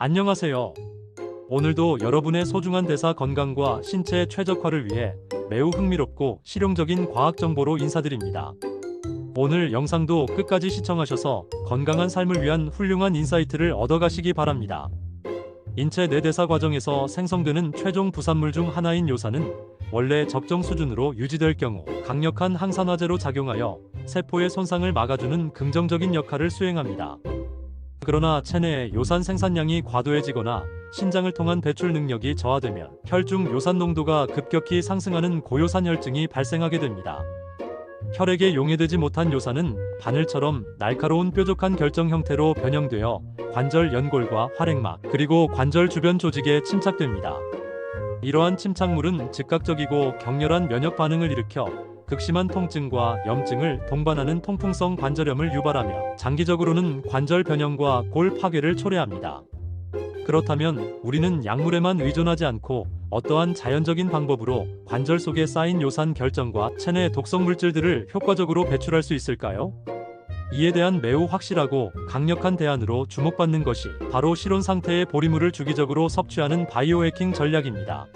안녕하세요. 오늘도 여러분의 소중한 대사 건강과 신체 최적화를 위해 매우 흥미롭고 실용적인 과학 정보로 인사드립니다. 오늘 영상도 끝까지 시청하셔서 건강한 삶을 위한 훌륭한 인사이트를 얻어가시기 바랍니다. 인체 내 대사 과정에서 생성되는 최종 부산물 중 하나인 요산은 원래 적정 수준으로 유지될 경우 강력한 항산화제로 작용하여 세포의 손상을 막아주는 긍정적인 역할을 수행합니다. 그러나 체내의 요산 생산량이 과도해지거나 신장을 통한 배출 능력이 저하되면 혈중 요산 농도가 급격히 상승하는 고요산혈증이 발생하게 됩니다. 혈액에 용해되지 못한 요산은 바늘처럼 날카로운 뾰족한 결정 형태로 변형되어 관절 연골과 활액막 그리고 관절 주변 조직에 침착됩니다. 이러한 침착물은 즉각적이고 격렬한 면역 반응을 일으켜 극심한 통증과 염증을 동반하는 통풍성 관절염을 유발하며 장기적으로는 관절 변형과 골 파괴를 초래합니다. 그렇다면 우리는 약물에만 의존하지 않고 어떠한 자연적인 방법으로 관절 속에 쌓인 요산 결정과 체내 독성 물질들을 효과적으로 배출할 수 있을까요? 이에 대한 매우 확실하고 강력한 대안으로 주목받는 것이 바로 실온 상태의 보리물을 주기적으로 섭취하는 바이오해킹 전략입니다.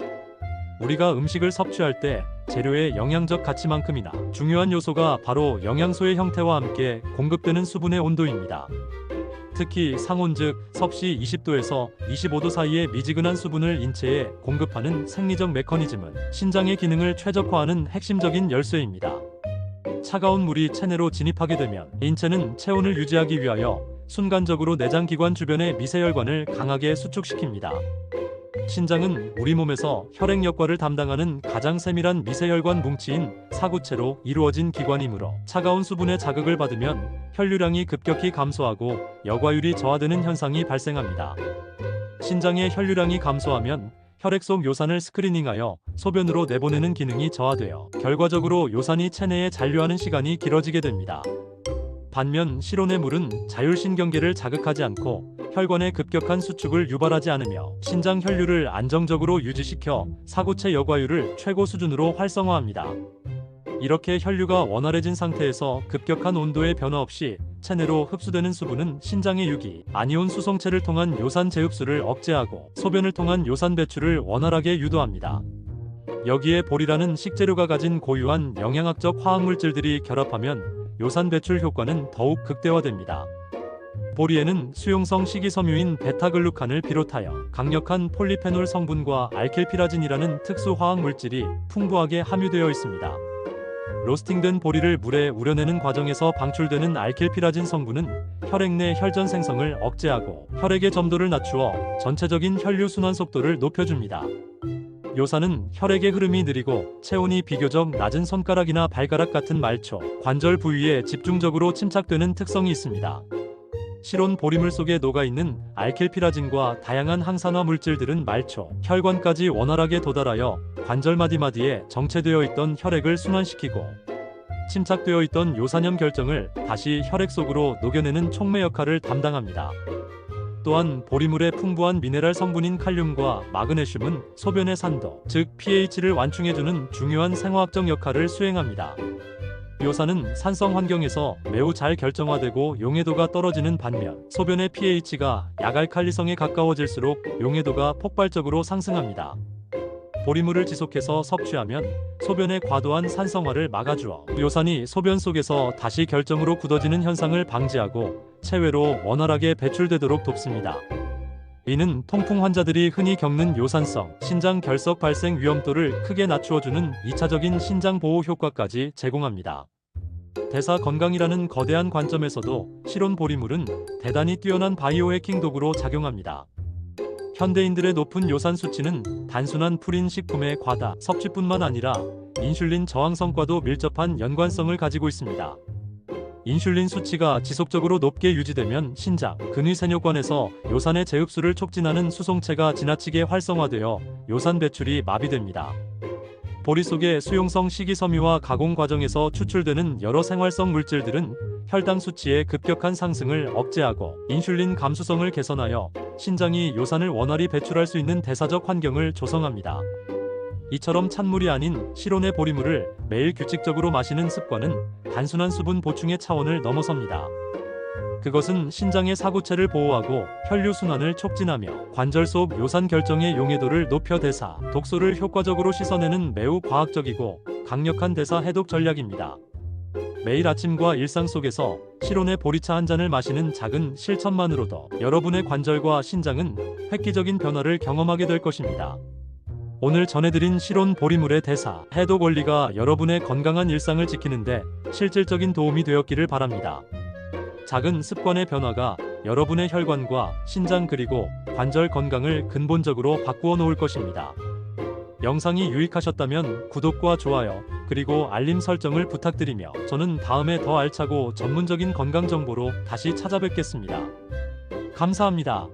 우리가 음식을 섭취할 때 재료의 영양적 가치만큼이나 중요한 요소가 바로 영양소의 형태와 함께 공급되는 수분의 온도입니다. 특히 상온 즉 섭씨 20도에서 25도 사이의 미지근한 수분을 인체에 공급하는 생리적 메커니즘은 신장의 기능을 최적화하는 핵심적인 열쇠입니다. 차가운 물이 체내로 진입하게 되면 인체는 체온을 유지하기 위하여 순간적으로 내장기관 주변의 미세혈관을 강하게 수축시킵니다. 신장은 우리 몸에서 혈액 역할을 담당하는 가장 세밀한 미세혈관 뭉치인 사구체로 이루어진 기관이므로 차가운 수분의 자극을 받으면 혈류량이 급격히 감소하고 여과율이 저하되는 현상이 발생합니다. 신장의 혈류량이 감소하면 혈액 속 요산을 스크리닝하여 소변으로 내보내는 기능이 저하되어 결과적으로 요산이 체내에 잔류하는 시간이 길어지게 됩니다. 반면 실온의 물은 자율신경계를 자극하지 않고 혈관의 급격한 수축을 유발하지 않으며 신장 혈류를 안정적으로 유지시켜 사구체 여과율을 최고 수준으로 활성화합니다. 이렇게 혈류가 원활해진 상태에서 급격한 온도의 변화 없이 체내로 흡수되는 수분은 신장의 유기, 아니온 수송체를 통한 요산 재흡수를 억제하고 소변을 통한 요산 배출을 원활하게 유도합니다. 여기에 보리라는 식재료가 가진 고유한 영양학적 화학물질들이 결합하면 요산 배출 효과는 더욱 극대화됩니다. 보리에는 수용성 식이섬유인 베타글루칸을 비롯하여 강력한 폴리페놀 성분과 알킬피라진이라는 특수 화학 물질이 풍부하게 함유되어 있습니다. 로스팅된 보리를 물에 우려내는 과정에서 방출되는 알킬피라진 성분은 혈액 내 혈전 생성을 억제하고 혈액의 점도를 낮추어 전체적인 혈류 순환 속도를 높여줍니다. 요산은 혈액의 흐름이 느리고 체온이 비교적 낮은 손가락이나 발가락 같은 말초, 관절 부위에 집중적으로 침착되는 특성이 있습니다. 실온 보리물 속에 녹아있는 알킬피라진과 다양한 항산화 물질들은 말초, 혈관까지 원활하게 도달하여 관절 마디마디에 정체되어 있던 혈액을 순환시키고 침착되어 있던 요산염 결정을 다시 혈액 속으로 녹여내는 촉매 역할을 담당합니다. 또한 보리물의 풍부한 미네랄 성분인 칼륨과 마그네슘은 소변의 산도, 즉 pH를 완충해주는 중요한 생화학적 역할을 수행합니다. 요산은 산성 환경에서 매우 잘 결정화되고 용해도가 떨어지는 반면 소변의 pH가 약알칼리성에 가까워질수록 용해도가 폭발적으로 상승합니다. 보리물을 지속해서 섭취하면 소변의 과도한 산성화를 막아주어 요산이 소변 속에서 다시 결정으로 굳어지는 현상을 방지하고 체외로 원활하게 배출되도록 돕습니다. 이는 통풍 환자들이 흔히 겪는 요산성 신장 결석 발생 위험도를 크게 낮추어주는 2차적인 신장 보호 효과까지 제공합니다. 대사 건강이라는 거대한 관점에서도 실온 보리물은 대단히 뛰어난 바이오해킹 도구로 작용합니다. 현대인들의 높은 요산 수치는 단순한 프린 식품의 과다 섭취뿐만 아니라 인슐린 저항성과도 밀접한 연관성을 가지고 있습니다. 인슐린 수치가 지속적으로 높게 유지되면 신장, 근위세뇨관에서 요산의 재흡수를 촉진하는 수송체가 지나치게 활성화되어 요산 배출이 마비됩니다. 보리 속의 수용성 식이섬유와 가공 과정에서 추출되는 여러 생활성 물질들은 혈당 수치의 급격한 상승을 억제하고 인슐린 감수성을 개선하여 신장이 요산을 원활히 배출할 수 있는 대사적 환경을 조성합니다. 이처럼 찬물이 아닌 실온의 보리물을 매일 규칙적으로 마시는 습관은 단순한 수분 보충의 차원을 넘어섭니다. 그것은 신장의 사구체를 보호하고 혈류순환을 촉진하며 관절 속 요산 결정의 용해도를 높여 대사, 독소를 효과적으로 씻어내는 매우 과학적이고 강력한 대사 해독 전략입니다. 매일 아침과 일상 속에서 실온의 보리차 한 잔을 마시는 작은 실천만으로도 여러분의 관절과 신장은 획기적인 변화를 경험하게 될 것입니다. 오늘 전해드린 실온 보리물의 대사, 해독 원리가 여러분의 건강한 일상을 지키는데 실질적인 도움이 되었기를 바랍니다. 작은 습관의 변화가 여러분의 혈관과 신장 그리고 관절 건강을 근본적으로 바꾸어 놓을 것입니다. 영상이 유익하셨다면 구독과 좋아요, 그리고 알림 설정을 부탁드리며 저는 다음에 더 알차고 전문적인 건강 정보로 다시 찾아뵙겠습니다. 감사합니다.